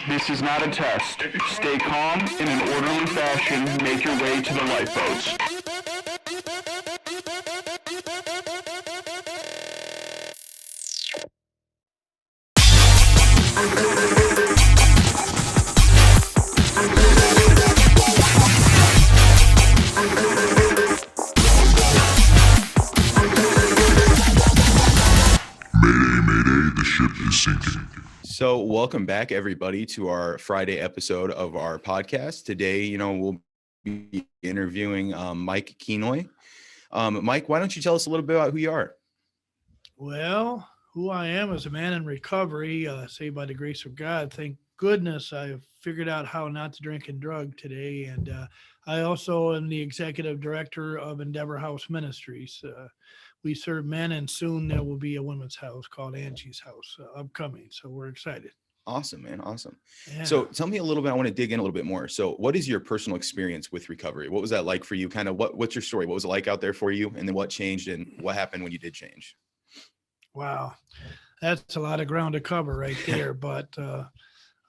This is not a test. Stay calm in an orderly fashion. Make your way to the lifeboats. Mayday, mayday, the ship is sinking. So welcome back, everybody, to our Friday episode of our podcast. Today, we'll be interviewing Mike Keenoy. Mike, why don't you tell us a little bit about who you are? Well, who I am is a man in recovery, saved by the grace of God. Thank goodness I've figured out how not to drink and drug today. And I also am the executive director of Endeavor House Ministries. We serve men, and soon there will be a women's house called Angie's House upcoming. So we're excited. Awesome, man. Awesome. Yeah. So tell me a little bit. I want to dig in a little bit more. So what is your personal experience with recovery? What was that like for you? Kind of what's your story? What was it like out there for you? And then what changed and what happened when you did change? Wow. That's a lot of ground to cover right there. But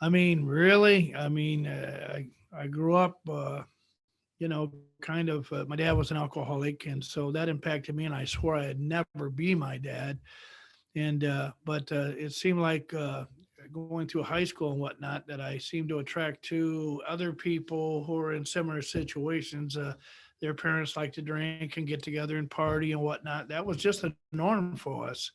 really, I grew up, my dad was an alcoholic. And so that impacted me. And I swore I'd never be my dad. But it seemed like going through high school and whatnot that I seemed to attract to other people who are in similar situations. Their parents like to drink and get together and party and whatnot. That was just a norm for us.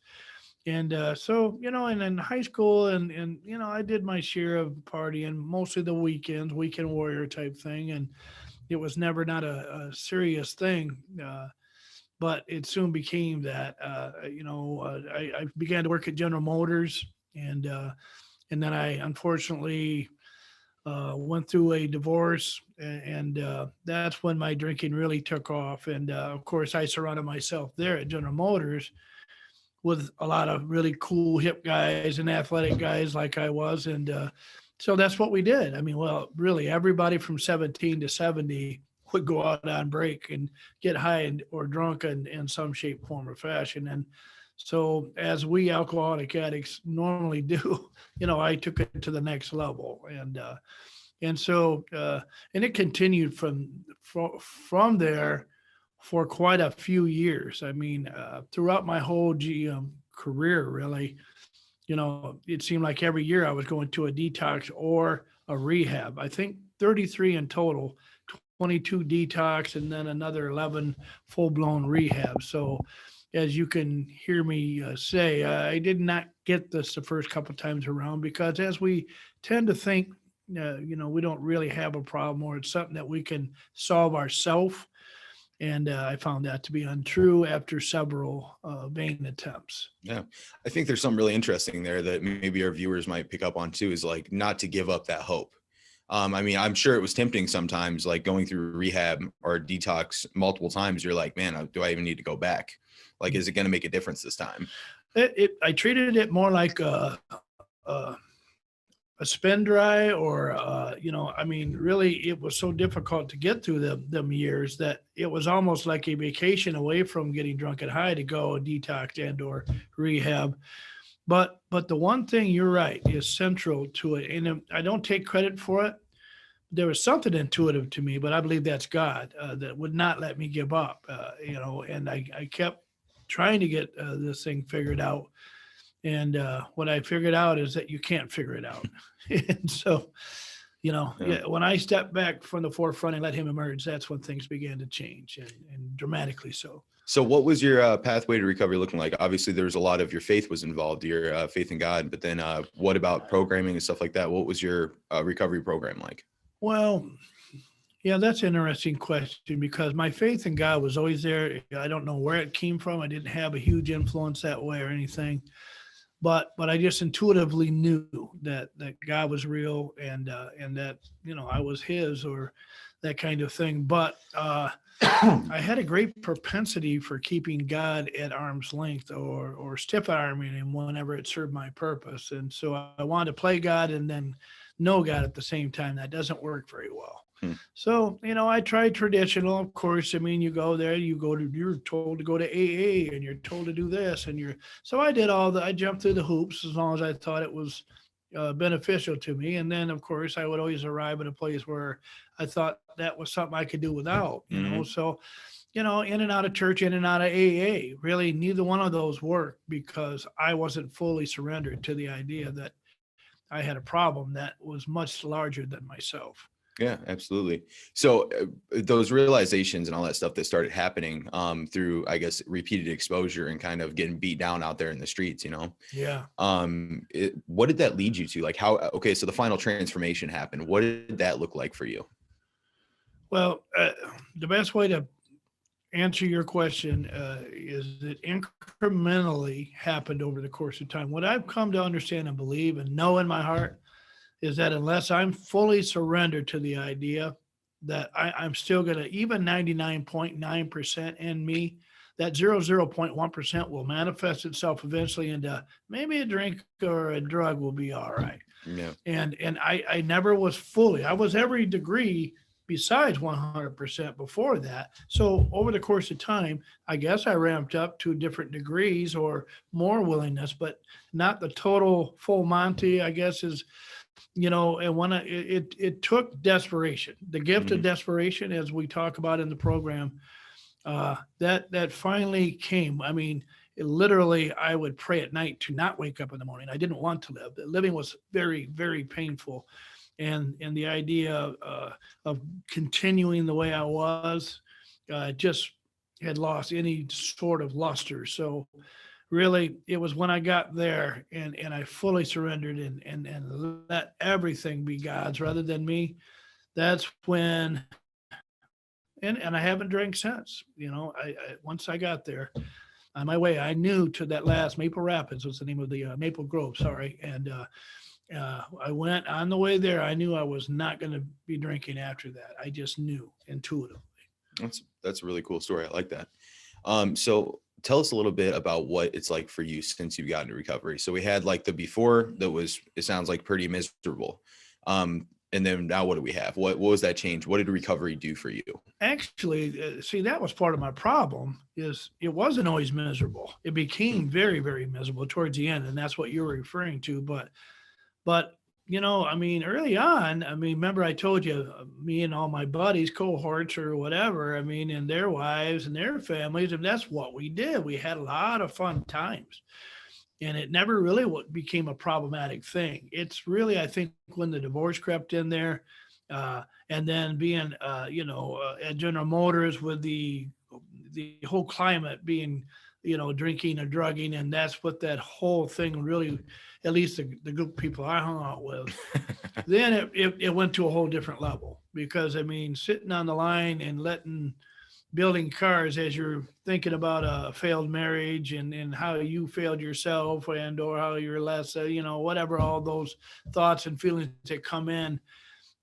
And and in high school and I did my share of partying, mostly the weekends, weekend warrior type thing. And it was never not a serious thing. But it soon became that. I began to work at General Motors, and then I unfortunately went through a divorce, and that's when my drinking really took off. And of course, I surrounded myself there at General Motors with a lot of really cool, hip guys and athletic guys like I was, and so that's what we did. Really, everybody from 17 to 70 would go out on break and get high or drunk in some shape, form, or fashion. And so, as we alcoholic addicts normally do, I took it to the next level, and it continued from there for quite a few years. Throughout my whole GM career, really, it seemed like every year I was going to a detox or a rehab. I think 33 in total. 22 detox, and then another 11 full-blown rehab. So as you can hear me say, I did not get this the first couple of times around, because as we tend to think, we don't really have a problem, or it's something that we can solve ourselves. And I found that to be untrue after several vain attempts. Yeah. I think there's something really interesting there that maybe our viewers might pick up on too, is like not to give up that hope. I'm sure it was tempting sometimes, like going through rehab or detox multiple times. You're like, man, do I even need to go back? Like, is it going to make a difference this time? I treated it more like a spin dry, or, really, it was so difficult to get through them years that it was almost like a vacation away from getting drunk and high to go detox and or rehab. But the one thing, you're right, is central to it, and I don't take credit for it. There was something intuitive to me, but I believe that's God that would not let me give up. And I kept trying to get this thing figured out. And what I figured out is that you can't figure it out. And so, when I stepped back from the forefront and let him emerge, that's when things began to change, and dramatically so. So what was your pathway to recovery looking like? Obviously, there was a lot of your faith was involved, your faith in God, but then what about programming and stuff like that? What was your recovery program like? Well, yeah, that's an interesting question, because my faith in God was always there. I don't know where it came from. I didn't have a huge influence that way or anything, but I just intuitively knew that God was real, and that I was His, or that kind of thing. But I had a great propensity for keeping God at arm's length, or stiff arming Him whenever it served my purpose. And so I wanted to play God and then know God at the same time. That doesn't work very well. So, I tried traditional, of course. You go there, you're told to go to AA, and you're told to do this, so I did I jumped through the hoops as long as I thought it was, beneficial to me. And then, of course, I would always arrive at a place where I thought that was something I could do without, So, in and out of church, in and out of AA, really neither one of those worked because I wasn't fully surrendered to the idea that I had a problem that was much larger than myself. Yeah, absolutely. So those realizations and all that stuff that started happening through, I guess, repeated exposure and kind of getting beat down out there in the streets, Yeah. What did that lead you to? Like okay, so the final transformation happened. What did that look like for you? Well, the best way to answer your question is it incrementally happened over the course of time. What I've come to understand and believe and know in my heart is that unless I'm fully surrendered to the idea that I'm still going to, even 99.9% in me, that 0.1% will manifest itself eventually into maybe a drink or a drug will be all right. Yeah. And I never was fully, I was every degree besides 100% before that. So over the course of time, I guess I ramped up to different degrees or more willingness, but not the total full Monty, I guess is, and when it took desperation, the gift of desperation, as we talk about in the program, that finally came. I mean, literally, I would pray at night to not wake up in the morning. I didn't want to live. Living was very, very painful, and the idea of continuing the way I was just had lost any sort of luster. So really, it was when I got there and I fully surrendered and let everything be God's rather than me. That's when, and I haven't drank since. I once I got there on my way, I knew to that last Maple Rapids was the name of the Maple Grove. Sorry, and I went on the way there. I knew I was not going to be drinking after that. I just knew intuitively. That's a really cool story. I like that. So tell us a little bit about what it's like for you since you've gotten to recovery. So we had like the before that was, it sounds like pretty miserable. And then now what do we have? What was that change? What did recovery do for you? Actually, see, that was part of my problem is it wasn't always miserable. It became very, very miserable towards the end. And that's what you're referring to. But I mean, early on, I mean, remember I told you, me and all my buddies, cohorts or whatever, I mean, and their wives and their families, and that's what we did. We had a lot of fun times. And it never really became a problematic thing. It's really, I think, when the divorce crept in there, and then being, at General Motors with the whole climate being, drinking or drugging, and that's what that whole thing really, at least the group of people I hung out with, then it went to a whole different level because I mean, sitting on the line and building cars as you're thinking about a failed marriage and how you failed yourself and or how you're less, whatever, all those thoughts and feelings that come in.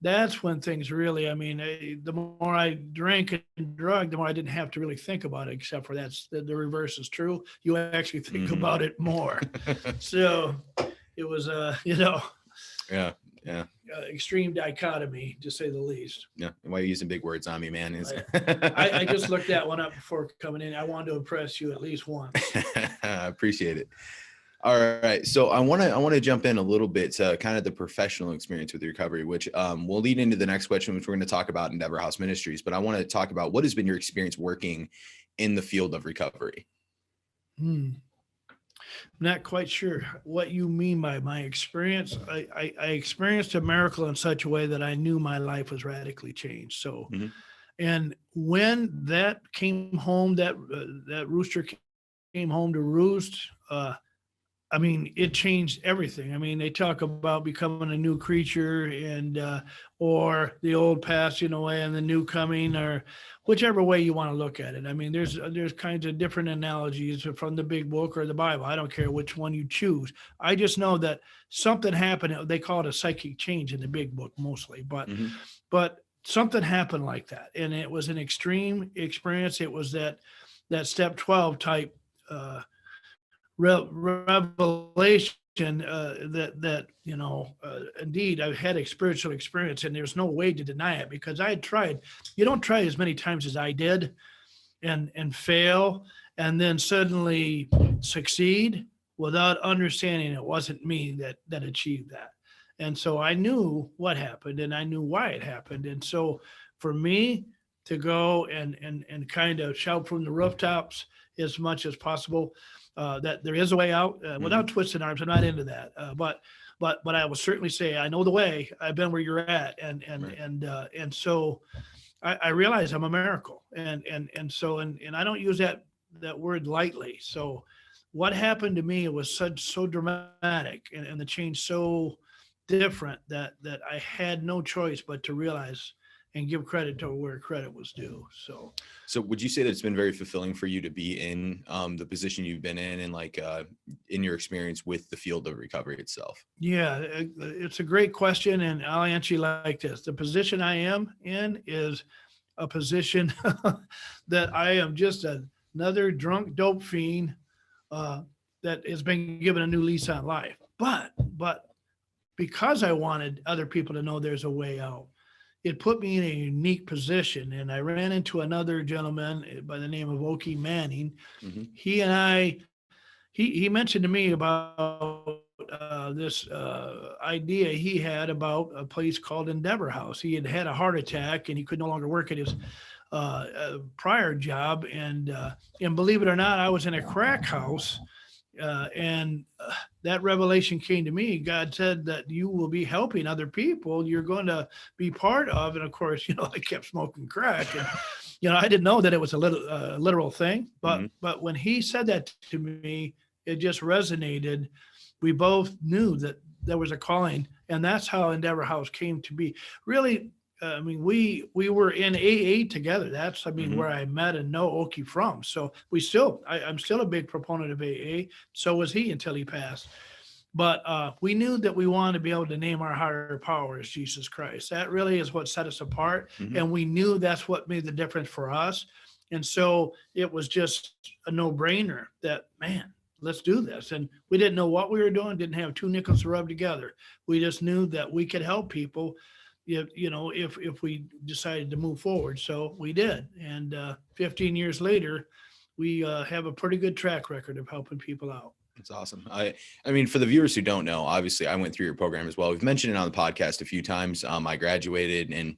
That's when things really, I mean, the more I drank and drug, the more I didn't have to really think about it, except for the reverse is true. You actually think about it more. So it was, Yeah. extreme dichotomy, to say the least. Yeah. Why are you using big words on me, man? I just looked that one up before coming in. I wanted to impress you at least once. I appreciate it. All right. So I want to jump in a little bit to kind of the professional experience with recovery, which will lead into the next question, which we're going to talk about Endeavor House Ministries. But I want to talk about what has been your experience working in the field of recovery. I'm not quite sure what you mean by my experience. I experienced a miracle in such a way that I knew my life was radically changed. So, and when that came home, that rooster came home to roost, I mean, it changed everything. I mean, they talk about becoming a new creature and, or the old passing away and the new coming, or whichever way you want to look at it. I mean, there's kinds of different analogies from the big book or the Bible. I don't care which one you choose. I just know that something happened. They call it a psychic change in the big book mostly, but something happened like that. And it was an extreme experience. It was that step 12 type, revelation that indeed I've had a spiritual experience, and there's no way to deny it because I had tried. You don't try as many times as I did, and fail, and then suddenly succeed without understanding it wasn't me that achieved that. And so I knew what happened and I knew why it happened. And so for me to go and kind of shout from the rooftops as much as possible, that there is a way out, Mhm. without twisting arms. I'm not into that. But I will certainly say I know the way. I've been where you're at, Right. and so I realize I'm a miracle, and I don't use that word lightly. So what happened to me was so dramatic, and the change so different that I had no choice but to realize and give credit to where credit was due. So So would you say that it's been very fulfilling for you to be in the position you've been in and like in your experience with the field of recovery itself? yeah, it's a great question, and I'll answer you like this: the position I am in is a position that I am just another drunk dope fiend uh, that has been given a new lease on life. But because I wanted other people to know there's a way out, it put me in a unique position. And I ran into another gentleman by the name of Okie Manning. Hmm. He and I, he mentioned to me about this idea he had about a place called Endeavor House. He had had a heart attack and he could no longer work at his prior job, and believe it or not, I was in a crack house, and that revelation came to me. God said that you will be helping other people. You're going to be part of, and of course, I kept smoking crack, and I didn't know that it was a little literal thing, but Hmm. when he said that to me, it just resonated. We both knew that there was a calling, and that's how Endeavor House came to be. Really, I mean, we were in AA together. That's, I mean, Hmm. where I met and know Oki from. So I'm still a big proponent of AA. So was he until he passed. But we knew that we wanted to be able to name our higher power as Jesus Christ. That really is what set us apart, Hmm. and we knew that's what made the difference for us. And so it was just a no-brainer that, man, let's do this. And we didn't know what we were doing, didn't have two nickels to rub together. We just knew that we could help people if we decided to move forward. So we did. And 15 years later, we have a pretty good track record of helping people out. That's awesome. I mean, for the viewers who don't know, obviously I went through your program as well. We've mentioned it on the podcast a few times. I graduated, and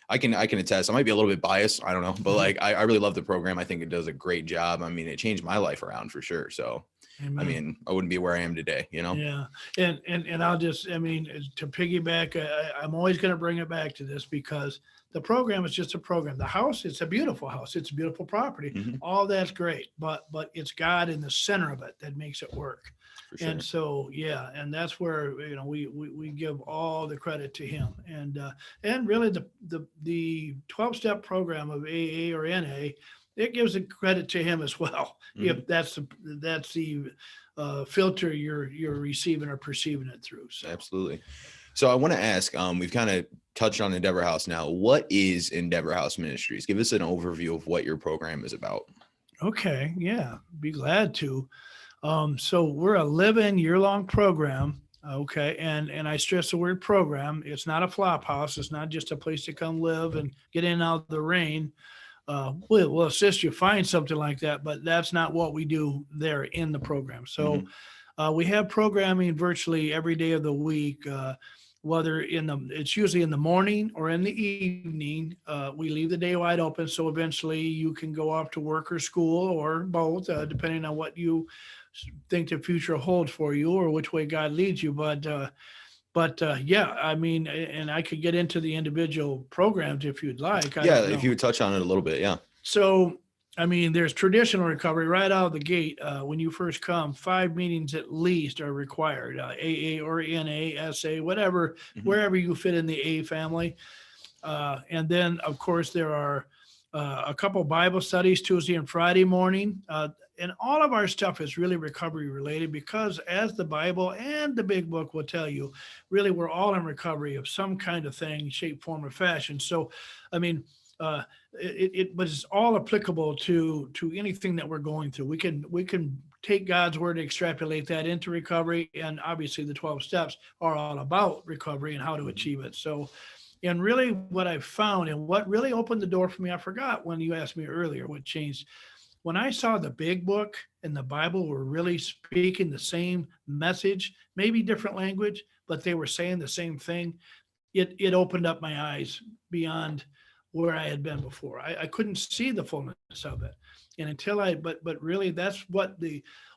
I can attest. I might be a little bit biased. I don't know, but like I really love the program. I think it does a great job. I mean, it changed my life around for sure. So, I Amen. mean, I wouldn't be where I am today, Yeah, and I'll just, I mean, to piggyback, I'm always going to bring it back to this because the program is just a program. The house, it's a beautiful house, it's a beautiful property, Hmm. all that's great, but it's God in the center of it that makes it work. For And sure. so, yeah, and that's where we give all the credit to him, and really the 12-step program of AA or NA, it gives the credit to him as well. Hmm. If that's the filter you're receiving or perceiving it through. So Absolutely. So I want to ask, we've kind of touched on Endeavor House now. What is Endeavor House Ministries? Give us an overview of what your program is about. okay, yeah, be glad to. So we're a year-long program. Okay, and I stress the word program. It's not a flop house. It's not just a place to come live and get in and out of the rain. We'll assist you find something like that, but that's not what we do there in the program. So Hmm. we have programming virtually every day of the week. Whether it's usually in the morning or in the evening. We leave the day wide open, so eventually you can go off to work or school or both, depending on what you think the future holds for you or which way God leads you. But yeah, I mean, and I could get into the individual programs if you'd like. I Yeah, don't if you know. would touch on it a little bit. Yeah. So, I mean, there's traditional recovery right out of the gate. When you first come, 5 meetings at least are required, AA or NA, SA, whatever, Hmm. wherever you fit in the A family. And then, of course, there are a couple Bible studies Tuesday and Friday morning. And all of our stuff is really recovery related because, as the Bible and the big book will tell you, really we're all in recovery of some kind of thing, shape, form, or fashion. So, I mean, uh, but it's all applicable to anything that we're going through. We can take God's word and extrapolate that into recovery, and obviously the 12 steps are all about recovery and how to Hmm. achieve it. So, and really what I found and what really opened the door for me, I forgot when you asked me earlier what changed. when I saw the big book and the Bible were really speaking the same message, maybe different language, but they were saying the same thing, it opened up my eyes beyond where I had been before. I couldn't see the fullness of it. And until but really that's what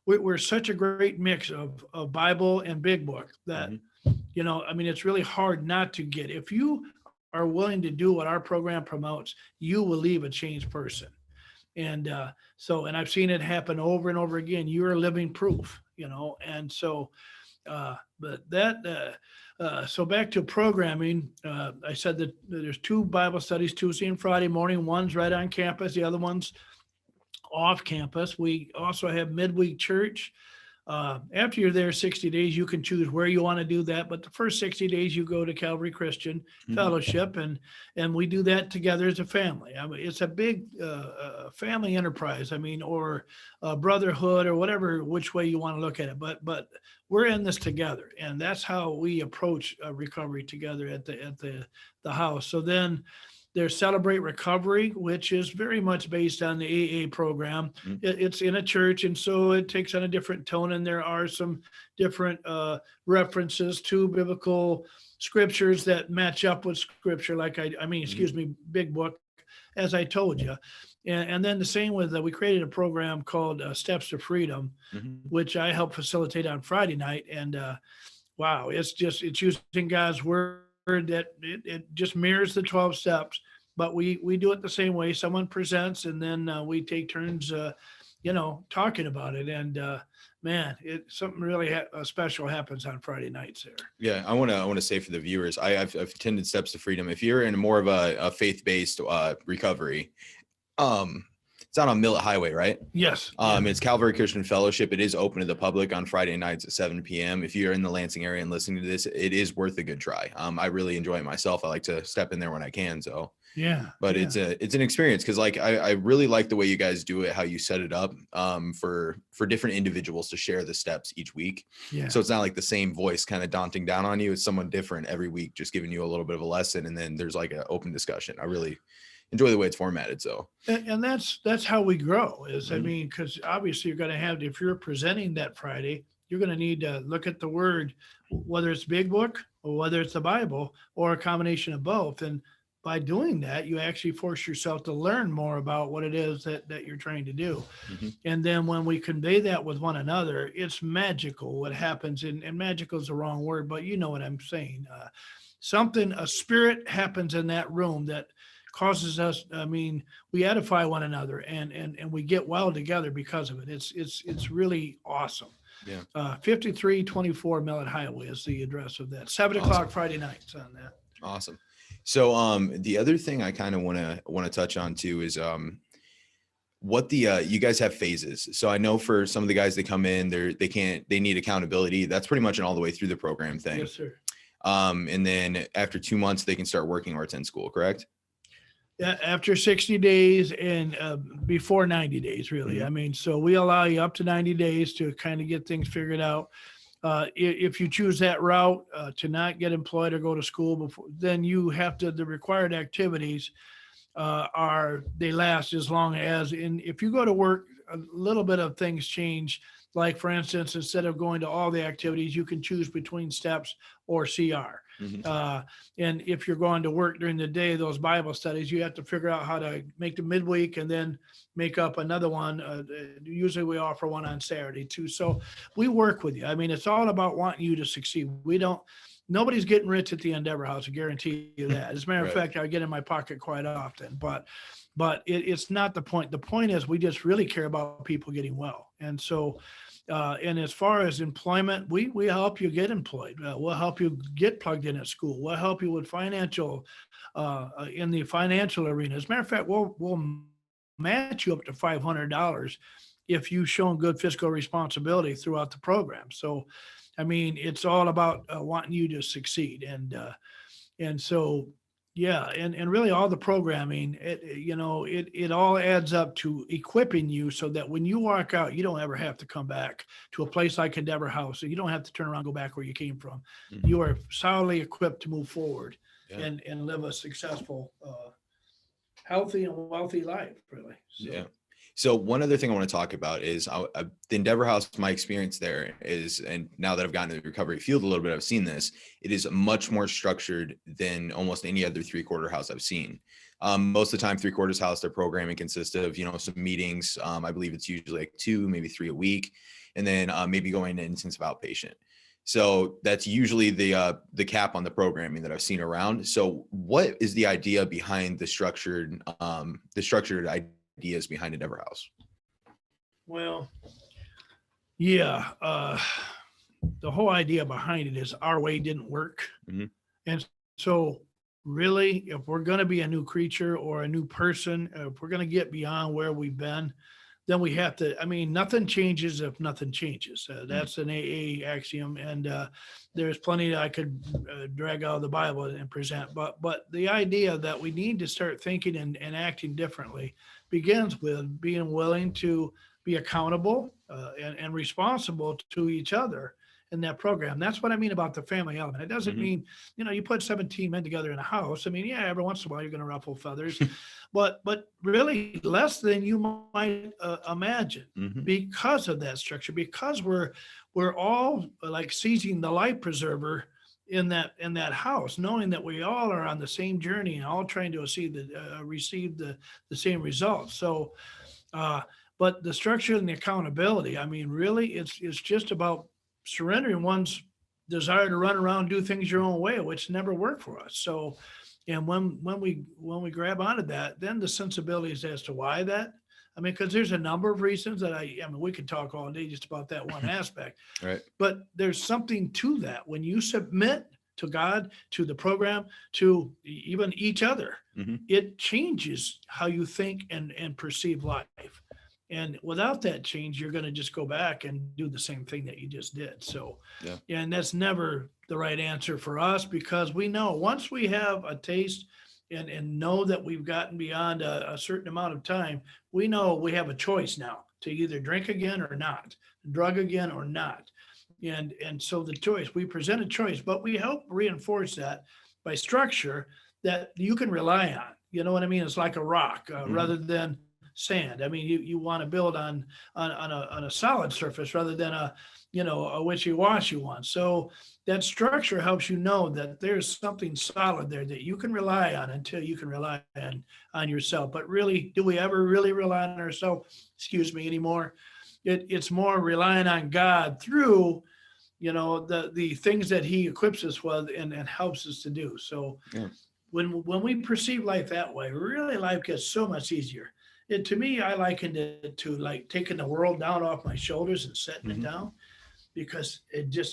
we're such a great mix of Bible and big book that, Mhm. I mean, it's really hard not to get, if you are willing to do what our program promotes, you will leave a changed person. And and I've seen it happen over and over again. You're a living proof, and so but that so back to programming, I said that there's two Bible studies, Tuesday and Friday morning. One's right on campus, the other one's off campus. We also have midweek church. After you're there 60 days, you can choose where you want to do that. But the first 60 days, you go to Calvary Christian Mhm. Fellowship, and we do that together as a family. I mean, it's a big family enterprise. I mean, or brotherhood, or whatever, which way you want to look at it. But we're in this together, and that's how we approach recovery together at the house. So then there's Celebrate Recovery, which is very much based on the AA program. Mhm. It's in a church, and so it takes on a different tone, and there are some different references to biblical scriptures that match up with scripture, like I mean, excuse me, big book, as I told you. And then the same with, we created a program called Steps to Freedom, Mhm. which I help facilitate on Friday night. And wow, it's using God's word that it just mirrors the 12 steps, but we do it the same way. Someone presents, and then we take turns, talking about it. And man, something really special happens on Friday nights there. Yeah, I want to say for the viewers, I've attended Steps to Freedom. If you're in more of a faith-based recovery, it's out on Millet Highway, right? Yes. Yeah. It's Calvary Christian Fellowship. It is open to the public on Friday nights at 7 p.m. If you're in the Lansing area and listening to this, it is worth a good try. I really enjoy it myself. I like to step in there when I can. So, Yeah. but yeah. it's an experience, because like I really like the way you guys do it, how you set it up for different individuals to share the steps each week. Yeah. So it's not like the same voice kind of daunting down on you. It's someone different every week, just giving you a little bit of a lesson, and then there's like an open discussion. I really enjoy the way it's formatted. So And that's how we grow. Is I Mhm. mean, because obviously you're going to have, if you're presenting that Friday, you're going to need to look at the word, whether it's big book or whether it's the Bible or a combination of both. And by doing that, you actually force yourself to learn more about what it is that you're trying to do. Mhm. And then when we convey that with one another, it's magical what happens. And magical is the wrong word, but you know what I'm saying. A spirit happens in that room that causes us, I mean, we edify one another, and we get well together because of it. It's really awesome. Yeah. 5324 Millet Highway is the address of that. 7 o'clock Awesome. Friday nights on that. Awesome. So the other thing I kind of want to touch on too is what the you guys have phases. So I know for some of the guys that come in, they need accountability. That's pretty much an all the way through the program thing. Yes, sir. And then after 2 months they can start working or attend school, correct? After 60 days and before 90 days, really. Mhm. I mean, so we allow you up to 90 days to kind of get things figured out. If you choose that route to not get employed or go to school before, then you have to, the required activities they last as long as, if you go to work, a little bit of things change. Like for instance, instead of going to all the activities, you can choose between steps or CR. Mhm. And if you're going to work during the day, those Bible studies, you have to figure out how to make the midweek and then make up another one. Usually we offer one on Saturday too. So we work with you. I mean, it's all about wanting you to succeed. Nobody's getting rich at the Endeavor House. I guarantee you that. As a matter of Right. fact, I get in my pocket quite often, but it's not the point. The point is we just really care about people getting well. And so, and as far as employment, we help you get employed. We'll help you get plugged in at school. We'll help you with financial, in the financial arena. As a matter of fact, we'll match you up to $500 if you've shown good fiscal responsibility throughout the program. So, I mean, it's all about wanting you to succeed, and so yeah, and really all the programming, it all adds up to equipping you so that when you walk out, you don't ever have to come back to a place like Endeavor House. So you don't have to turn around and go back where you came from. Mhm. You are solidly equipped to move forward Yeah. and live a successful, healthy and wealthy life, really. So, Yeah. So one other thing I want to talk about is the Endeavor House. My experience there is, and now that I've gotten to the recovery field a little bit, I've seen this. It is much more structured than almost any other 3/4 house I've seen. Most of the time, 3/4 house, their programming consists of, some meetings. I believe it's usually like 2, maybe 3 a week, and then maybe going in intensive outpatient. So that's usually the cap on the programming that I've seen around. So what is the idea behind the structured ideas behind Endeavor House? Well, yeah, the whole idea behind it is our way didn't work. Mhm. And so really, if we're going to be a new creature or a new person, if we're going to get beyond where we've been, then we have to, I mean, nothing changes if nothing changes. That's an AA axiom. And there's plenty that I could drag out of the Bible and present. But the idea that we need to start thinking and acting differently begins with being willing to be accountable and responsible to each other in that program. That's what I mean about the family element. It doesn't Mhm. mean, you put 17 men together in a house. I mean, yeah, every once in a while you're going to ruffle feathers, but really less than you might imagine Mhm. because of that structure, because we're all like seizing the life preserver in that house, knowing that we all are on the same journey and all trying to receive the same results. So, but the structure and the accountability, I mean, really, it's just about surrendering one's desire to run around and do things your own way, which never worked for us. So, and when we grab onto that, then the sensibilities as to why that. I mean, because there's a number of reasons that I mean, we could talk all day just about that one aspect, Right. but there's something to that when you submit to God, to the program, to even each other. Mhm. It changes how you think and perceive life. And without that change, you're going to just go back and do the same thing that you just did. So, Yeah. and that's never the right answer for us because we know once we have a taste and know that we've gotten beyond a certain amount of time, we know we have a choice now to either drink again or not, drug again or not. And so the choice, we present a choice, but we help reinforce that by structure that you can rely on. You know what I mean? It's like a rock rather than sand. I mean, you want to build on a solid surface rather than a wishy-washy one. So that structure helps you know that there's something solid there that you can rely on until you can rely on yourself. But really, do we ever really rely on ourselves? Excuse me, anymore? It's more relying on God through the things that He equips us with and helps us to do. So Yeah. when we perceive life that way, really life gets so much easier. To me, I likened it to like taking the world down off my shoulders and setting it Mhm. down because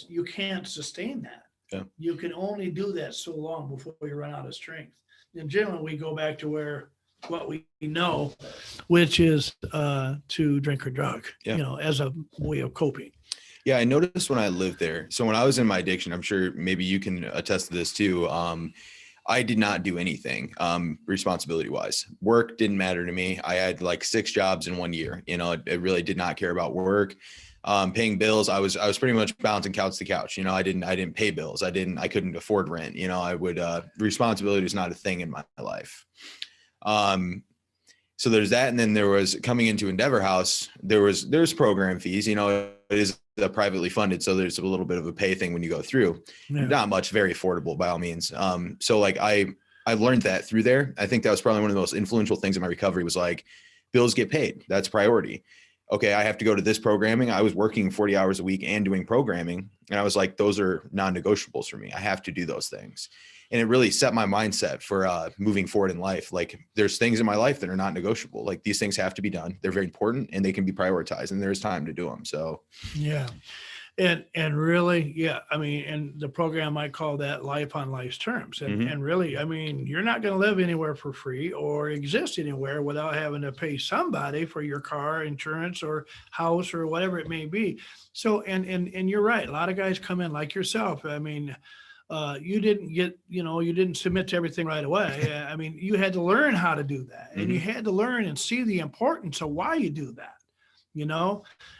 you can't sustain that. Yeah. You can only do that so long before you run out of strength. And generally, we go back to what we know, which is to drink or drug, Yeah. as a way of coping. Yeah, I noticed when I lived there. So when I was in my addiction, I'm sure maybe you can attest to this too. I did not do anything responsibility wise. Work didn't matter to me. I had like 6 jobs in 1 year. It really did not care about work. Paying bills, I was pretty much bouncing couch to couch. I didn't pay bills. I couldn't afford rent. Responsibility was not a thing in my life. So there's that, and then there was coming into Endeavor House. There's program fees. It is privately funded, so there's a little bit of a pay thing when you go through. Yeah. Not much, very affordable by all means. So like I learned that through there. I think that was probably one of the most influential things in my recovery was like bills get paid. That's priority. Okay, I have to go to this programming. I was working 40 hours a week and doing programming, and I was like, those are non-negotiables for me. I have to do those things. And it really set my mindset for moving forward in life. Like there's things in my life that are not negotiable. Like these things have to be done. They're very important and they can be prioritized and there's time to do them. So Yeah. And really, yeah, I mean, and the program I call that life on life's terms. And really, I mean, you're not going to live anywhere for free or exist anywhere without having to pay somebody for your car insurance or house or whatever it may be. So, and you're right. A lot of guys come in like yourself. I mean, you didn't submit to everything right away. I mean, you had to learn how to do that, and you had to learn and see the importance of why you do that.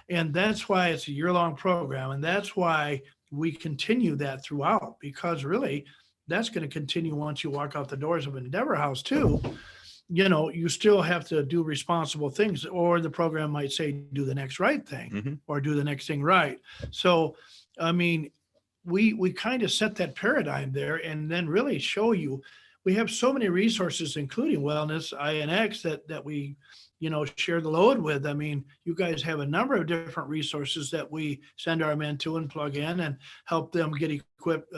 And that's why it's a year-long program, and that's why we continue that throughout, because really that's going to continue once you walk out the doors of Endeavor House too. you still have to do responsible things, or the program might say, do the next right thing Mhm. or do the next thing right. So, I mean, we kind of set that paradigm there and then really show you we have so many resources, including wellness INX, that we share the load with. I mean, you guys have a number of different resources that we send our men to and plug in and help them get equipped,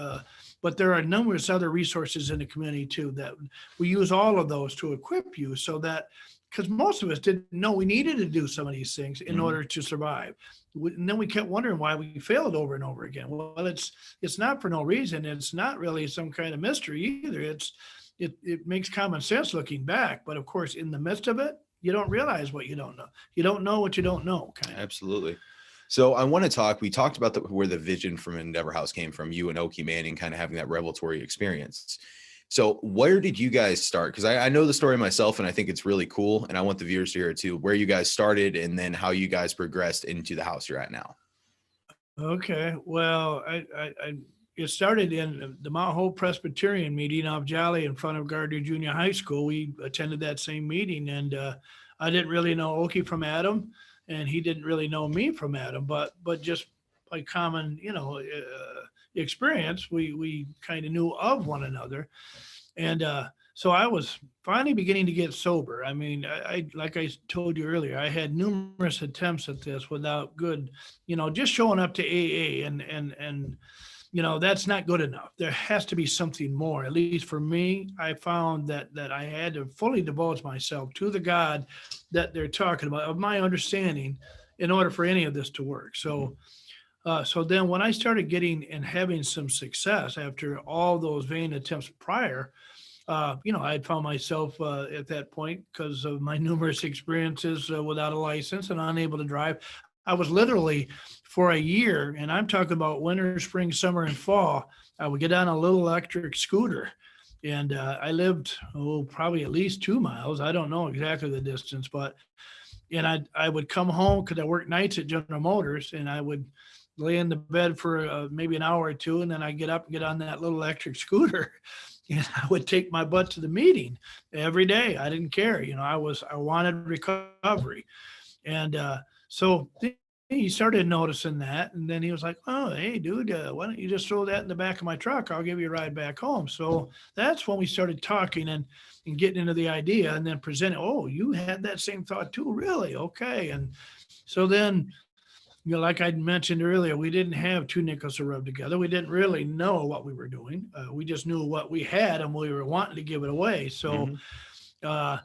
but there are numerous other resources in the community too that we use all of those to equip you, so that because most of us didn't know we needed to do some of these things in Mhm. order to survive. And then we kept wondering why we failed over and over again. Well, it's not for no reason. It's not really some kind of mystery either. It makes common sense looking back, but of course, in the midst of it, you don't realize what you don't know. You don't know what you don't know, kind of. Absolutely. So I want to talk. We talked about where the vision from Endeavor House came from. You and Okie Manning kind of having that revelatory experience. So where did you guys start? Because I know the story myself, and I think it's really cool. And I want the viewers to hear it too. Where you guys started, and then how you guys progressed into the house you're at now. Okay. Well, it started in the Mount Hope Presbyterian meeting off Jolly in front of Gardner Junior High School. We attended that same meeting, and I didn't really know Okie from Adam, and he didn't really know me from Adam, but just by common, experience, we kind of knew of one another. And so I was finally beginning to get sober. I mean, like I told you earlier, I had numerous attempts at this without good, just showing up to AA, and that's not good enough. There has to be something more. At least for me, I found that I had to fully divulge myself to the God that they're talking about, of my understanding, in order for any of this to work. So then when I started getting and having some success after all those vain attempts prior, I had found myself at that point, because of my numerous experiences without a license and unable to drive. I was literally for a year, and I'm talking about winter, spring, summer, and fall. I would get on a little electric scooter, and I lived probably at least 2 miles. I don't know exactly the distance, but and I would come home because I worked nights at General Motors, and I would lay in the bed for maybe an hour or two, and then I get up and get on that little electric scooter, and I would take my butt to the meeting every day. I didn't care, I wanted recovery, and so he started noticing that, and then he was like, "Oh, hey, dude, why don't you just throw that in the back of my truck? I'll give you a ride back home." So that's when we started talking and getting into the idea, and then presenting. Oh, you had that same thought too, really? Okay, and so then. Like I mentioned earlier, we didn't have two nickels to rub together. We didn't really know what we were doing. We just knew what we had, and we were wanting to give it away. So Mhm.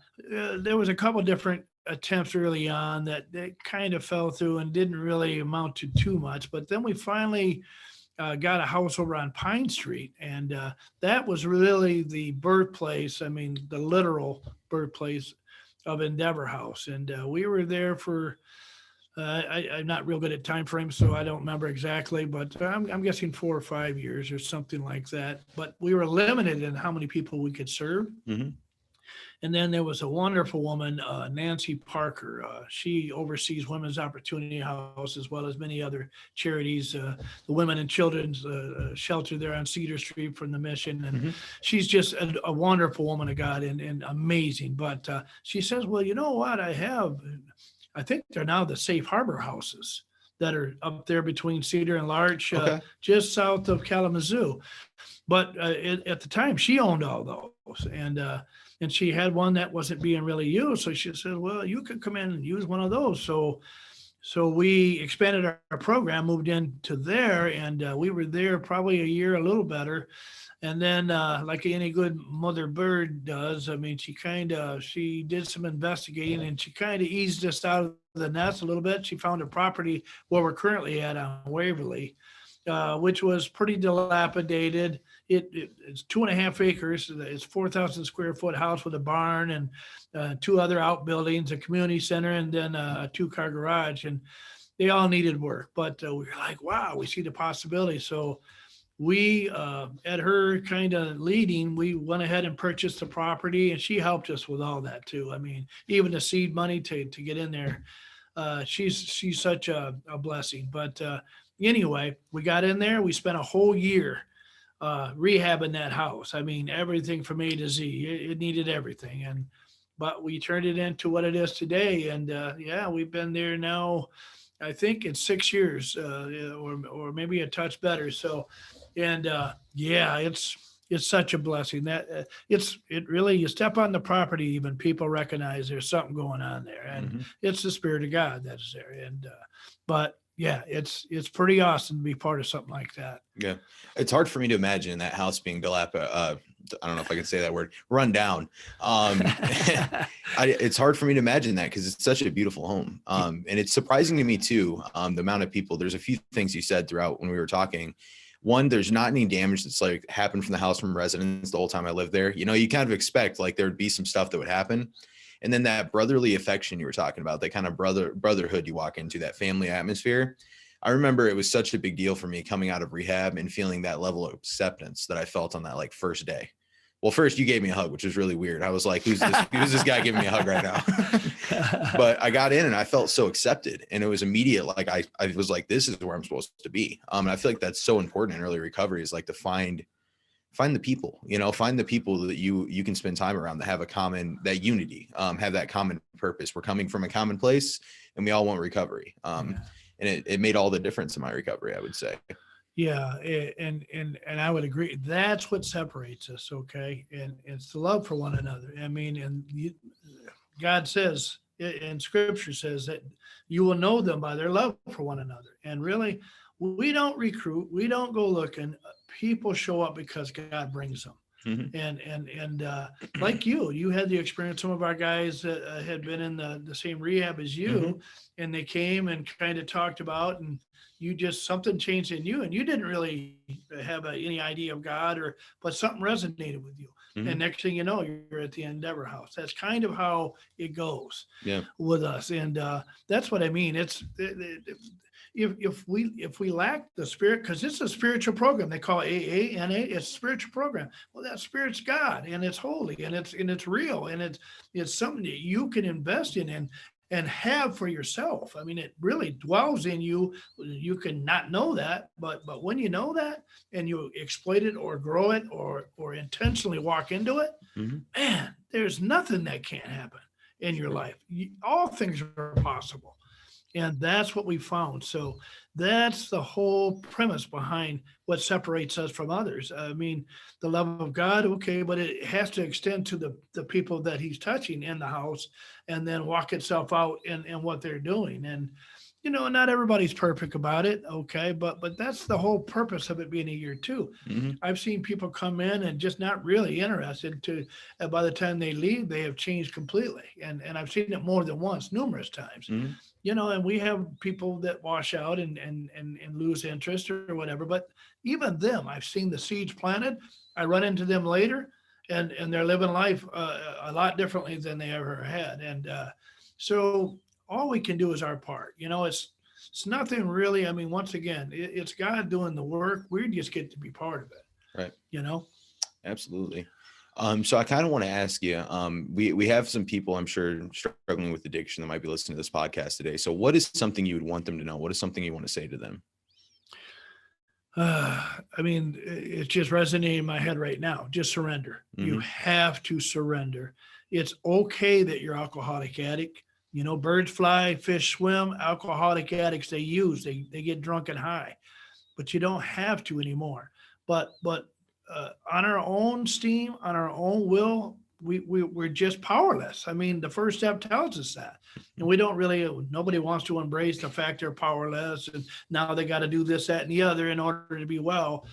there was a couple different attempts early on that kind of fell through and didn't really amount to too much. But then we finally got a house over on Pine Street, and that was really the birthplace. I mean, the literal birthplace of Endeavor House, and we were there for. I'm not real good at time frames, so I don't remember exactly, but I'm guessing 4 or 5 years or something like that. But we were limited in how many people we could serve. Mhm. And then there was a wonderful woman, Nancy Parker. She oversees Women's Opportunity House as well as many other charities, the Women and Children's Shelter there on Cedar Street from the Mission. And Mhm. she's just a wonderful woman of God and amazing. But she says, well, you know what? I think they're now the safe harbor houses that are up there between Cedar and Larch, Okay. just south of Kalamazoo. But at the time, she owned all those, and she had one that wasn't being really used. So she said, "Well, you could come in and use one of those." So we expanded our program, moved into there, and we were there probably a year, a little better. And then, like any good mother bird does, I mean, she did some investigating, and she kind of eased us out of the nest a little bit. She found a property where we're currently at on Waverly, which was pretty dilapidated. It's 2.5 acres. It's 4,000 square foot house with a barn and two other outbuildings, a community center, and then a 2-car garage. And they all needed work, but we were like, wow, we see the possibility. So we, at her kind of leading, we went ahead and purchased the property, and she helped us with all that too. I mean, even the seed money to get in there. She's such a blessing. But anyway, we got in there. We spent a whole year rehabbing that house. I mean, everything from A to Z. It needed everything, and but we turned it into what it is today. And yeah, we've been there now. I think it's 6 years, or maybe a touch better. So, and yeah, it's such a blessing that it really, you step on the property, even people recognize there's something going on there, and Mhm. it's the Spirit of God that's there. And but yeah, it's pretty awesome to be part of something like that. Yeah. It's hard for me to imagine that house being I don't know if I can say that word, run down. It's hard for me to imagine that because it's such a beautiful home. And it's surprising to me too, the amount of people. There's a few things you said throughout when we were talking. One, there's not any damage that's like happened from the house from residents the whole time I lived there. You know, you kind of expect like there would be some stuff that would happen. And then that brotherly affection you were talking about, that kind of brotherhood you walk into, that family atmosphere. I remember it was such a big deal for me coming out of rehab and feeling that level of acceptance that I felt on that like first day. Well, first you gave me a hug, which was really weird. I was like, who's this guy giving me a hug right now? But I got in and I felt so accepted, and it was immediate. Like I was like, this is where I'm supposed to be. And I feel like that's so important in early recovery, is like to find the people, find the people that you can spend time around that have that unity, have that common purpose. We're coming from a common place and we all want recovery. Yeah. And it made all the difference in my recovery, I would say. Yeah, and I would agree. That's what separates us, okay? And it's the love for one another. I mean, God says, and Scripture says that you will know them by their love for one another. And really, we don't recruit, we don't go looking. People show up because God brings them. Mhm. And like you had the experience. Some of our guys had been in the same rehab as you, and they came and kind of talked about, and you just, something changed in you, and you didn't really have any idea of God, but something resonated with you. Mhm. And next thing you know, you're at the Endeavor House. That's kind of how it goes Yeah. with us, and that's what I mean. If we lack the spirit, because it's a spiritual program, they call it AANA, it's a spiritual program. Well, that spirit's God, and it's holy, and it's real, and it's something that you can invest in and have for yourself. I mean, it really dwells in you. You can not know that, but when you know that and you exploit it or grow it or intentionally walk into it, Mhm. man, there's nothing that can't happen in your life. All things are possible. And that's what we found. So that's the whole premise behind what separates us from others. I mean, the love of God, okay, but it has to extend to the people that he's touching in the house, and then walk itself out in what they're doing. And not everybody's perfect about it, okay, but that's the whole purpose of it being a year too. Mhm. I've seen people come in and just not really interested to, by the time they leave, they have changed completely. And I've seen it more than once, numerous times. Mhm. And we have people that wash out and lose interest or whatever. But even them, I've seen the seeds planted. I run into them later, and they're living life a lot differently than they ever had. And so all we can do is our part. It's nothing really. I mean, once again, it's God doing the work. We just get to be part of it. Right. You know. Absolutely. So I kind of want to ask you, we have some people I'm sure struggling with addiction that might be listening to this podcast today. So what is something you would want them to know? What is something you want to say to them? I mean, it's just resonating in my head right now. Just surrender. You Mhm. have to surrender. It's okay that you're alcoholic addict. Birds fly, fish swim. Alcoholic addicts, they get drunk and high, but you don't have to anymore. But on our own steam, on our own will, we're just powerless. I mean, the first step tells us that, and we don't really. Nobody wants to embrace the fact they're powerless, and now they got to do this, that, and the other in order to be well.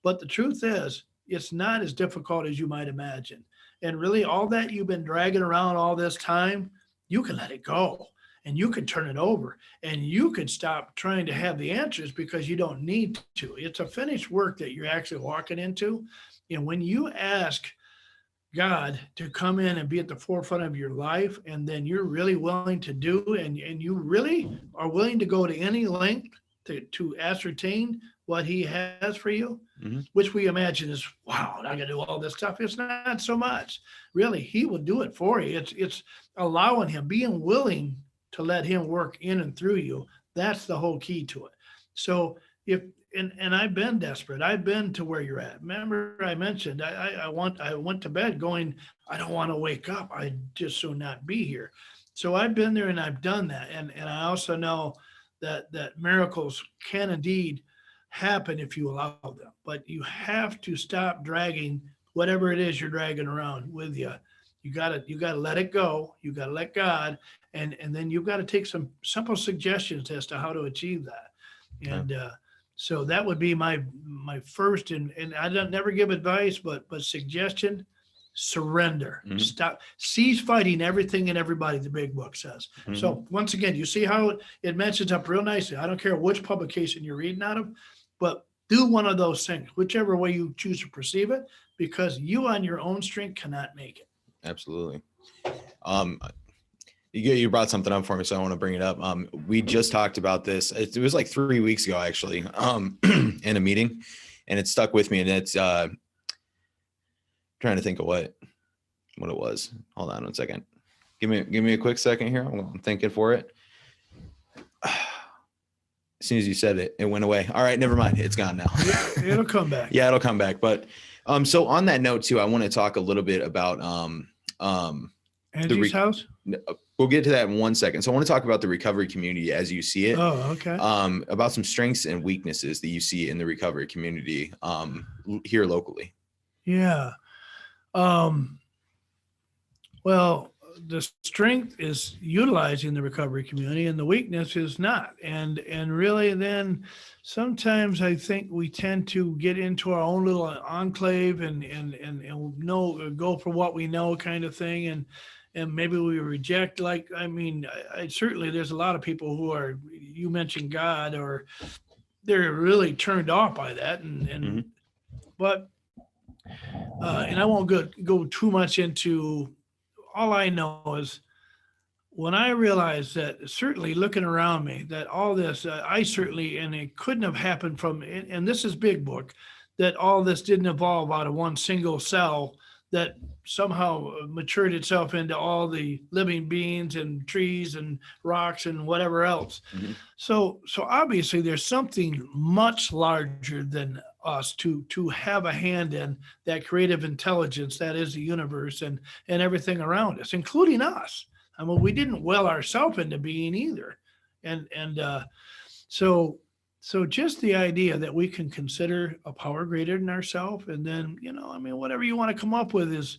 But the truth is, it's not as difficult as you might imagine. And really, all that you've been dragging around all this time, you can let it go, and you can turn it over, and you can stop trying to have the answers because you don't need to. It's a finished work that you're actually walking into. And when you ask God to come in and be at the forefront of your life, and then you're really willing to do, and you really are willing to go to any length to ascertain what he has for you, Mhm. which we imagine is, wow, I gotta do all this stuff. It's not so much. Really, he will do it for you. It's allowing him, being willing to let him work in and through you. That's the whole key to it. So if and I've been desperate. I've been to where you're at. Remember, I mentioned I went to bed going, I don't want to wake up. I just so not be here. So I've been there and I've done that. And I also know that miracles can indeed happen if you allow them. But you have to stop dragging whatever it is you're dragging around with you. You gotta let it go. You gotta let God, and then you've got to take some simple suggestions as to how to achieve that. Okay. And so that would be my first, and I don't never give advice, but suggestion: surrender. Mhm. Stop, cease fighting everything and everybody. The big book says. Mhm. So once again, you see how it mentions up real nicely. I don't care which publication you're reading out of, but do one of those things, whichever way you choose to perceive it, because you on your own strength cannot make it. Absolutely. Um, you brought something up for me, so I want to bring it up. We just talked about this. It was like 3 weeks ago, actually, in a meeting, and it stuck with me. And it's trying to think of what it was. Hold on 1 second. Give me a quick second here. I'm thinking for it. As soon as you said it, it went away. All right, never mind. It's gone now. It'll come back. Yeah, it'll come back. But so on that note too, I want to talk a little bit about Angie's house. we'll get to that in 1 second. So I want to talk about the recovery community as you see it. Oh, okay. About some strengths and weaknesses that you see in the recovery community here locally. Yeah. Well, the strength is utilizing the recovery community, and the weakness is not. And really, then sometimes I think we tend to get into our own little enclave and know go for what we know kind of thing, and maybe we reject. Like, I mean, I certainly there's a lot of people who are, you mentioned God, or they're really turned off by that, Mhm. but and I won't go too much into. All I know is when I realized that, certainly looking around me, that all this, I certainly, and it couldn't have happened from, and this is big book, that all this didn't evolve out of one single cell that somehow matured itself into all the living beings and trees and rocks and whatever else. Mhm. So obviously there's something much larger than us to have a hand in that creative intelligence that is the universe and everything around us, including us. I mean, we didn't will ourselves into being either. And so so just the idea that we can consider a power greater than ourselves, and then, I mean, whatever you want to come up with is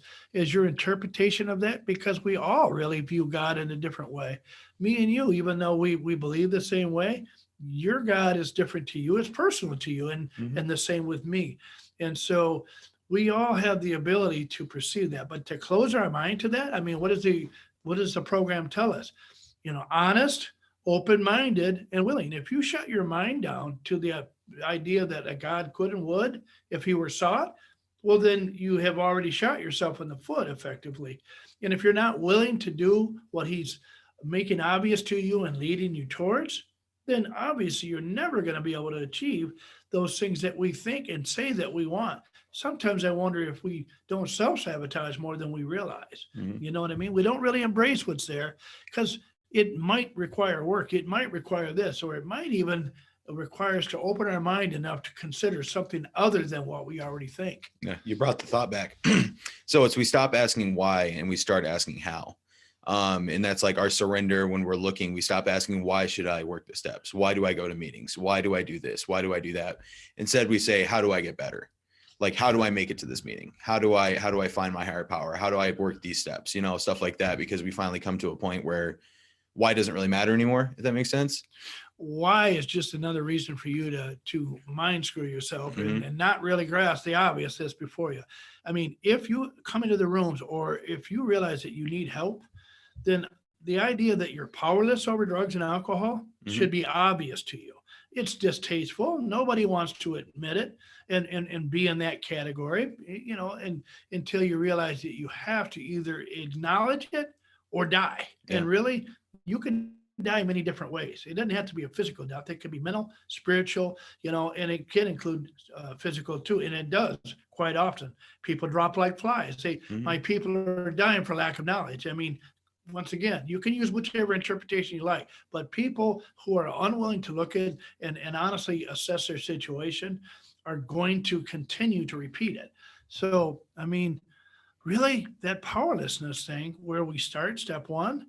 your interpretation of that, because we all really view God in a different way. Me and you, even though we believe the same way, your God is different to you, it's personal to you, Mhm. and the same with me. And so we all have the ability to perceive that, but to close our mind to that, I mean, what does the program tell us? Honest, open-minded, and willing. If you shut your mind down to the idea that a God could and would, if he were sought, well, then you have already shot yourself in the foot effectively. And if you're not willing to do what he's making obvious to you and leading you towards, then obviously you're never going to be able to achieve those things that we think and say that we want. Sometimes I wonder if we don't self-sabotage more than we realize. Mhm. You know what I mean? We don't really embrace what's there because it might require work. It might require this, or it might even require us to open our mind enough to consider something other than what we already think. Yeah, you brought the thought back. So it's we stop asking why and we start asking how. And that's like our surrender when we're looking. We stop asking, why should I work the steps? Why do I go to meetings? Why do I do this? Why do I do that? Instead, we say, how do I get better? Like, how do I make it to this meeting? How do I find my higher power? How do I work these steps? Stuff like that, because we finally come to a point where why doesn't really matter anymore, if that makes sense. Why is just another reason for you to mind screw yourself Mhm. and not really grasp the obvious that's before you. I mean, if you come into the rooms or if you realize that you need help, then the idea that you're powerless over drugs and alcohol Mhm. should be obvious to you. It's distasteful. Nobody wants to admit it and be in that category, and until you realize that you have to either acknowledge it or die. Yeah. And really, you can die many different ways. It doesn't have to be a physical death. It could be mental, spiritual, and it can include physical too. And it does quite often. People drop like flies. Say, Mhm. my people are dying for lack of knowledge. I mean, once again, you can use whichever interpretation you like, but people who are unwilling to look at and honestly assess their situation are going to continue to repeat it. So, I mean, really, that powerlessness thing where we start step one,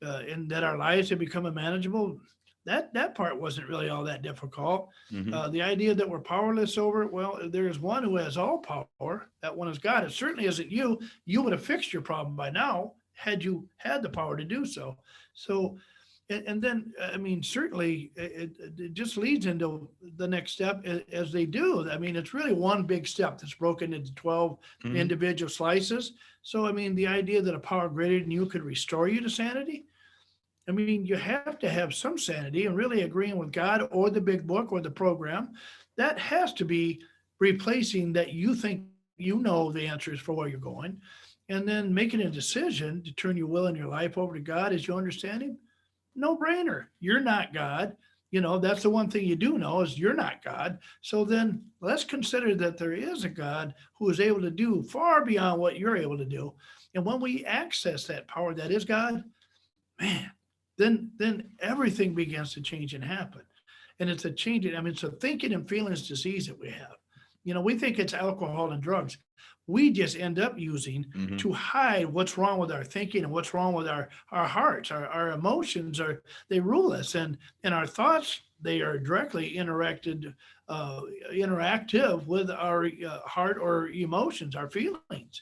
and that our lives have become unmanageable, that part wasn't really all that difficult. Hmm. The idea that we're powerless over it, well, there is one who has all power. That one is God. It certainly isn't you. You would have fixed your problem by now had you had the power to do so. So, and then, I mean, certainly it just leads into the next step as they do. I mean, it's really one big step that's broken into 12 Hmm. individual slices. So, I mean, the idea that a power greater than you could restore you to sanity, I mean, you have to have some sanity and really agreeing with God or the big book or the program. That has to be replacing that you think you know the answers for where you're going, and then making a decision to turn your will and your life over to God as you understand Him. No brainer. You're not God. You know, that's the one thing you do know is you're not God. So then let's consider that there is a God who is able to do far beyond what you're able to do. And when we access that power that is God, man, then everything begins to change and happen. And it's a change. I mean, it's a thinking and feelings disease that we have. You know, we think it's alcohol and drugs. We just end up using Hmm. to hide what's wrong with our thinking and what's wrong with our hearts. Our emotions are, they rule us, and our thoughts, they are directly interactive with our heart or emotions, our feelings.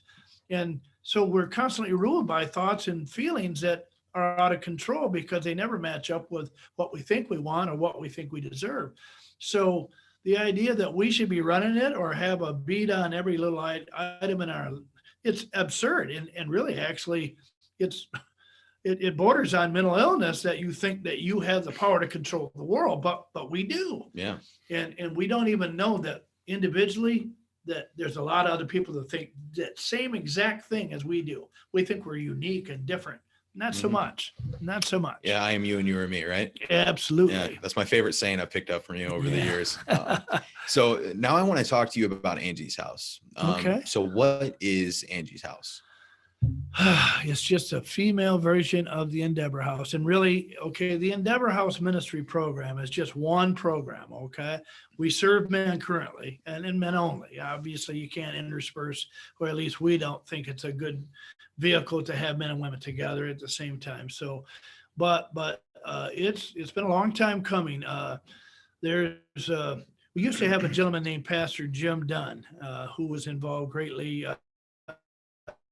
And so we're constantly ruled by thoughts and feelings that are out of control because they never match up with what we think we want or what we think we deserve. So the idea that we should be running it or have a beat on every little item in our, it's absurd. And really, actually, it's, it borders on mental illness that you think that you have the power to control the world, but we do. Yeah. And we don't even know that individually, that there's a lot of other people that think that same exact thing as we do. We think we're unique and different. Not so Hmm. much. Not so much. Yeah. I am you and you are me, right? Yeah. Absolutely. That's my favorite saying I've picked up from you over the Yeah. years. So now I want to talk to you about Angie's house. Okay. So what is Angie's house? It's just a female version of the Endeavor House. And really, okay, the Endeavor House Ministry program is just one program, okay? We serve men currently and men only. Obviously, you can't intersperse, or at least we don't think it's a good vehicle to have men and women together at the same time. So, but it's been a long time coming. There's we used to have a gentleman named Pastor Jim Dunn, who was involved greatly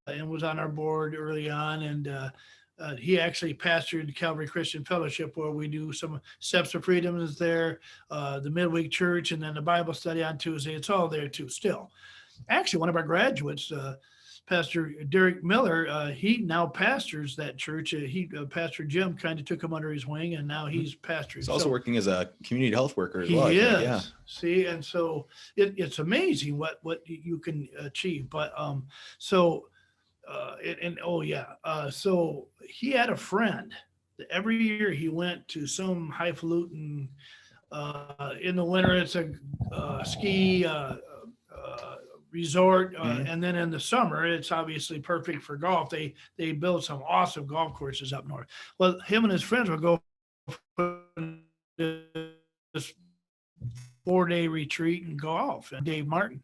and was on our board early on. And he actually pastored Calvary Christian Fellowship, where we do some Steps of Freedom is there, the midweek church, and then the Bible study on Tuesday. It's all there too still. Actually, one of our graduates, Pastor Derek Miller, he now pastors that church. Pastor Jim kind of took him under his wing, and now he's pastoring. He's also So working as a community health worker as he well. I is. think. Yeah. See, and so it's amazing what you can achieve. But so and oh yeah, so he had a friend that every year he went to some highfalutin. In the winter, it's a ski resort, Mhm. and then in the summer, it's obviously perfect for golf. They build some awesome golf courses up north. Well, him and his friends would go for this 4-day retreat and golf. And Dave Martin.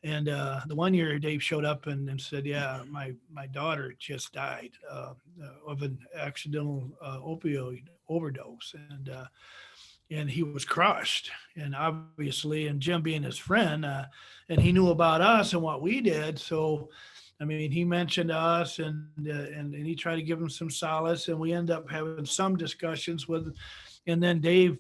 And the one year Dave showed up and said, "Yeah, my daughter just died of an accidental opioid overdose," and he was crushed. And obviously, and Jim being his friend, and he knew about us and what we did, so I mean, he mentioned us, and he tried to give him some solace, and we end up having some discussions with, and then Dave,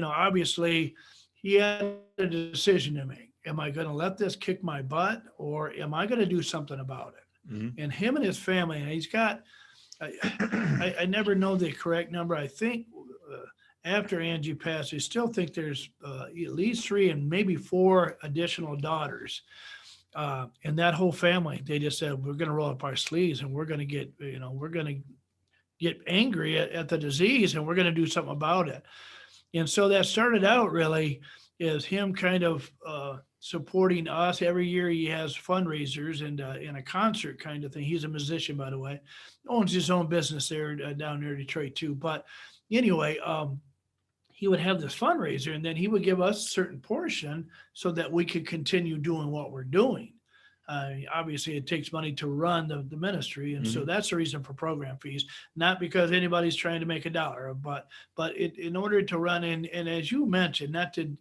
obviously, he had a decision to make. Am I going to let this kick my butt, or am I going to do something about it? Mhm. And him and his family, and he's got, I never know the correct number. I think after Angie passed, I still think there's at least 3 and maybe 4 additional daughters. And that whole family, they just said, we're going to roll up our sleeves and we're going to get angry at the disease, and we're going to do something about it. And so that started out really as him kind of supporting us. Every year he has fundraisers and a concert kind of thing. He's a musician, by the way, owns his own business there down near Detroit too. But anyway, he would have this fundraiser and then he would give us a certain portion so that we could continue doing what we're doing. Obviously, it takes money to run the ministry, and so Mhm. that's the reason for program fees. Not because anybody's trying to make a dollar, but in order to run and as you mentioned, not to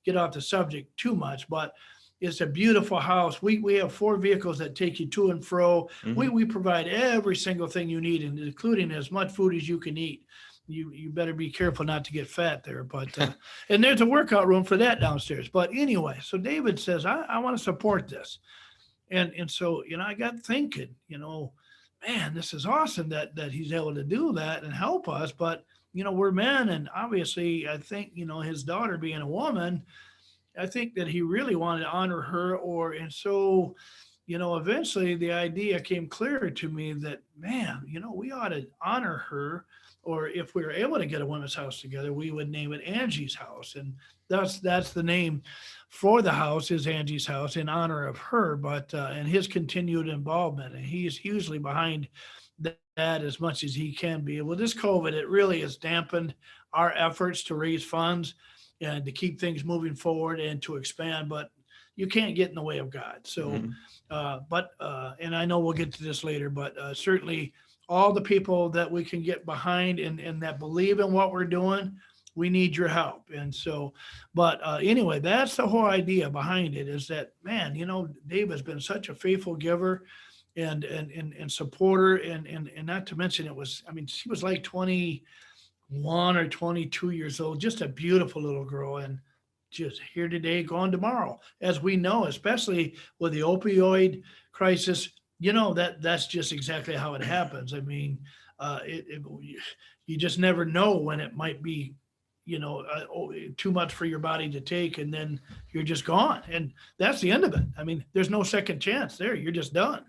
get off the subject too much, but it's a beautiful house. We have 4 vehicles that take you to and fro. Mhm. We provide every single thing you need, and including as much food as you can eat. You better be careful not to get fat there, but and there's a workout room for that downstairs. But anyway, so David says I want to support this. And so, I got thinking, man, this is awesome that he's able to do that and help us. But, we're men. And obviously, I think, his daughter being a woman, I think that he really wanted to honor her. And so, eventually the idea came clear to me that, man, we ought to honor her. Or if we were able to get a women's house together, we would name it Angie's House. And that's the name for the house is Angie's House in honor of her, but and his continued involvement. And he's hugely behind that as much as he can be. With this COVID, it really has dampened our efforts to raise funds and to keep things moving forward and to expand. But you can't get in the way of God. So, Mhm. and I know we'll get to this later, but certainly all the people that we can get behind and that believe in what we're doing, we need your help. And so, but anyway, that's the whole idea behind it is that, man, Dave has been such a faithful giver and supporter. And not to mention I mean, she was like 21 or 22 years old, just a beautiful little girl. And just here today, gone tomorrow, as we know, especially with the opioid crisis. That's just exactly how it happens. I mean, you just never know when it might be, too much for your body to take, and then you're just gone, and that's the end of it. I mean, there's no second chance there. You're just done.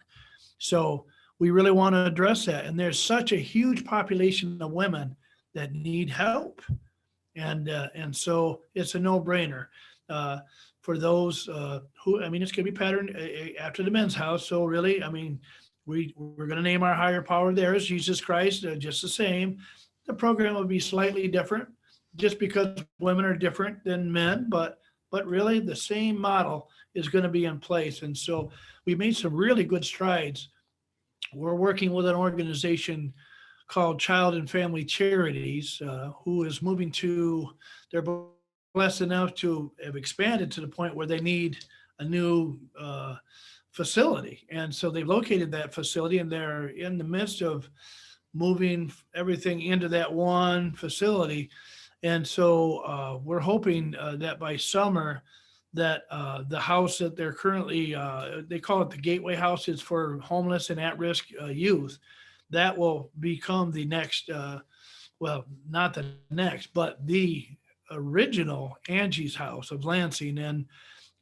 So we really want to address that, and there's such a huge population of women that need help, and so it's a no-brainer for those who. I mean, it's going to be patterned after the men's house. So really, I mean, we're going to name our higher power there as Jesus Christ, just the same. The program will be slightly different, just because women are different than men, but really the same model is going to be in place. And so we made some really good strides. We're working with an organization called Child and Family Charities, who is moving to, they're blessed enough to have expanded to the point where they need a new facility. And so they've located that facility and they're in the midst of moving everything into that one facility. And so we're hoping that by summer, that the house that they're currently, they call it the Gateway House, it's for homeless and at-risk youth. That will become the next, well, not the next, but the original Angie's House of Lansing.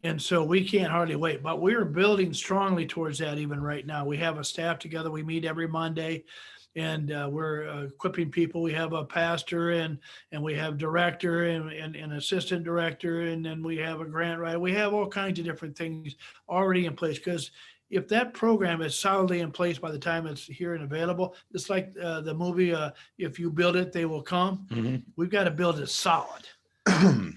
And so we can't hardly wait, but we're building strongly towards that even right now. We have a staff together. We meet every Monday and we're equipping people. We have a pastor and we have director and assistant director, and then we have a grant writer. We have all kinds of different things already in place, because if that program is solidly in place by the time it's here and available, it's like the movie, If You Build It, They Will Come. Mhm. We've got to build it solid,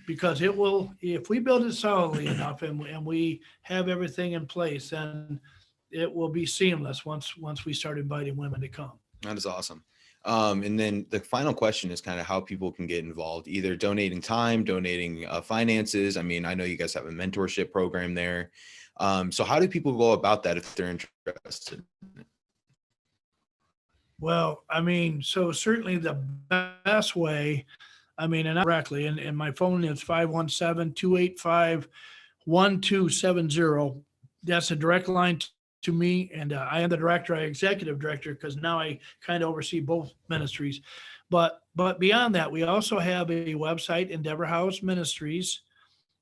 because it will, if we build it solidly enough and we have everything in place, then it will be seamless once we start inviting women to come. That is awesome. And then the final question is kind of how people can get involved, either donating time, donating finances. I mean, I know you guys have a mentorship program there. So how do people go about that if they're interested? Well, I mean, so certainly the best way, I mean, and not directly, and my phone is 517-285-1270. That's a direct line to me. And I am the director, I executive director, because now I kind of oversee both ministries. But beyond that, we also have a website, Endeavor House Ministries,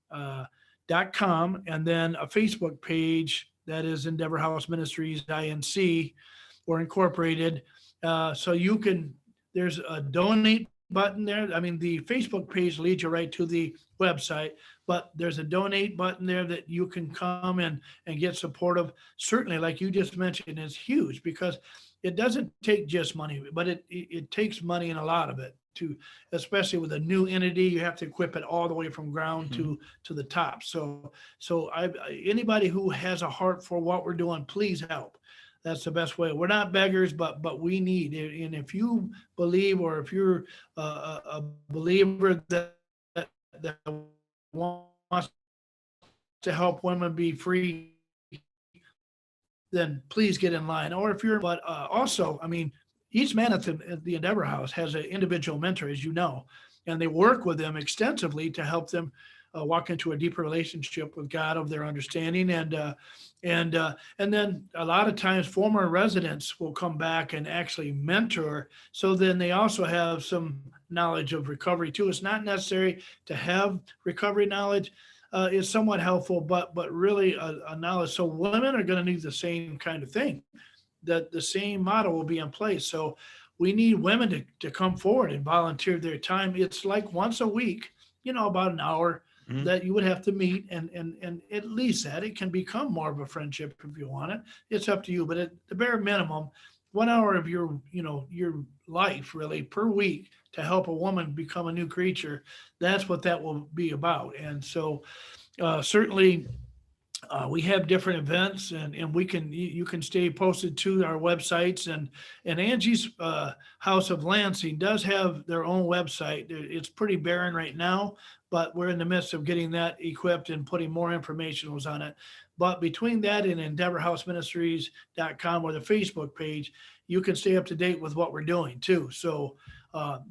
.com, and then a Facebook page that is Endeavor House Ministries INC or Incorporated. So you can, there's a donate button there. I mean, the Facebook page leads you right to the website, but there's a donate button there that you can come and get supportive. Certainly, like you just mentioned, is huge because it doesn't take just money, but it takes money and a lot of it to, especially with a new entity, you have to equip it all the way from ground to the top. So anybody who has a heart for what we're doing, please help. That's the best way. We're not beggars, but we need it. And if you believe, or if you're a believer that wants to help women be free, then please get in line. Or if you're, but also, I mean, each man at the Endeavor House has an individual mentor, as you know, and they work with them extensively to help them walk into a deeper relationship with God of their understanding. And then a lot of times former residents will come back and actually mentor. So then they also have some knowledge of recovery too. It's not necessary to have recovery knowledge. Is somewhat helpful, but really a knowledge. So women are going to need the same kind of thing. That the same model will be in place. So we need women to come forward and volunteer their time. It's like once a week, about an hour that you would have to meet, and at least that it can become more of a friendship if you want it. It's up to you, but at the bare minimum, 1 hour of your life really per week to help a woman become a new creature. That's what that will be about. And so certainly we have different events, and you can stay posted to our websites, and Angie's House of Lansing does have their own website. It's pretty barren right now, but we're in the midst of getting that equipped and putting more information on it. But between that and EndeavorHouseMinistries.com or the Facebook page, you can stay up to date with what we're doing too. So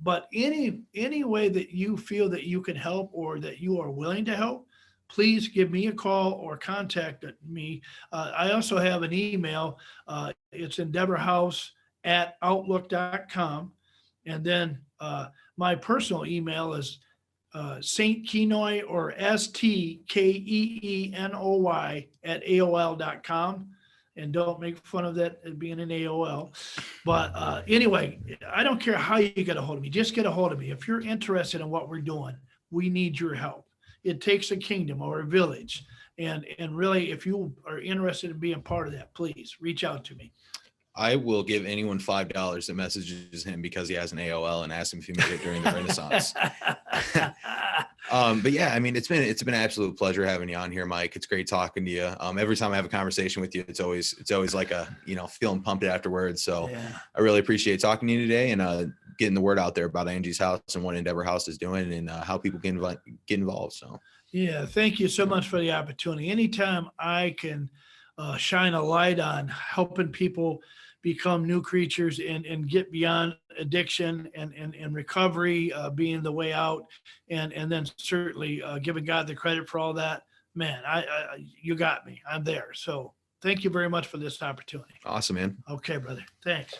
but any way that you feel that you can help or that you are willing to help, please give me a call or contact me. I also have an email. It's endeavorhouse@outlook.com. And then my personal email is Saint Keenoy, or STKEENOY @AOL.com. And don't make fun of that as being an AOL. But anyway, I don't care how you get a hold of me. Just get a hold of me. If you're interested in what we're doing, we need your help. It takes a kingdom or a village. And really, if you are interested in being part of that, please reach out to me. I will give anyone $5 that messages him because he has an AOL and ask him if he made it during the Renaissance. But yeah, I mean, it's been an absolute pleasure having you on here, Mike. It's great talking to you. Every time I have a conversation with you, it's always like feeling pumped afterwards. So yeah. I really appreciate talking to you today and getting the word out there about Angie's House and what Endeavor House is doing and how people can get involved. So yeah, thank you so much for the opportunity. Anytime I can shine a light on helping people become new creatures and get beyond addiction and recovery being the way out, and then certainly giving God the credit for all that, man, you got me. I'm there. So thank you very much for this opportunity. Awesome, man. Okay, brother. Thanks.